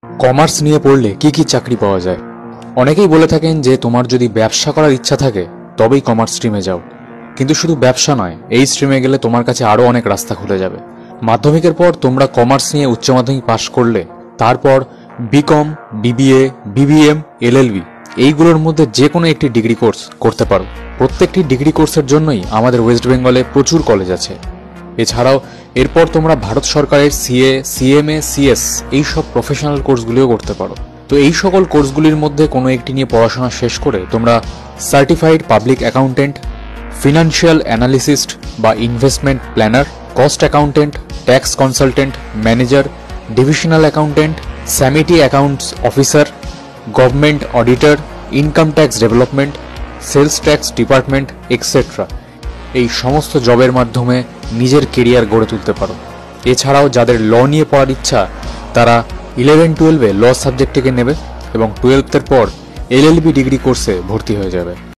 Commerce নিয়ে পড়লে কি কি চাকরি পাওয়া যায়? অনেকেই বলে থাকেন যে তোমার যদি ব্যবসা করার ইচ্ছা থাকে তবেই কমার্স স্ট্রিমে যাও। কিন্তু শুধু ব্যবসা নয়, এই স্ট্রিমে গেলে তোমার কাছে আরও অনেক রাস্তা খুলে যাবে। মাধ্যমিকের পর তোমরা কমার্স নিয়ে উচ্চ মাধ্যমিক পাশ করলে তারপর বিকম, বিবিএ, বিবিএম, এলএলবি এইগুলোর মধ্যে যে কোনো একটি ডিগ্রি কোর্স করতে পারো। প্রত্যেকটি ডিগ্রি কোর্সের জন্যই আমাদের ওয়েস্ট বেঙ্গলে প্রচুর কলেজ আছে। এছাড়াও এরপর তোমরা ভারত সরকারের সিএ, সিএমএ, সিএস এই সব প্রফেশনাল কোর্সগুলিও করতে পারো। তো এই সকল কোর্সগুলির মধ্যে কোনো একটি নিয়ে পড়াশোনা শেষ করে তোমরা certified public accountant, financial analyst বা investment planner, cost accountant, tax consultant, manager, divisional accountant, samiti accounts officer, government auditor, income tax development, sales tax department etcetera এই সমস্ত জবের মাধ্যমে নিজের কেরিয়ার গড়ে তুলতে পারো। এছাড়াও যাদের ল নিয়ে পড়ার ইচ্ছা তারা 11-12-এ ল সাবজেক্ট থেকে নেবে এবং 12th পর এলএলবি ডিগ্রি কোর্সে ভর্তি হয়ে যাবে।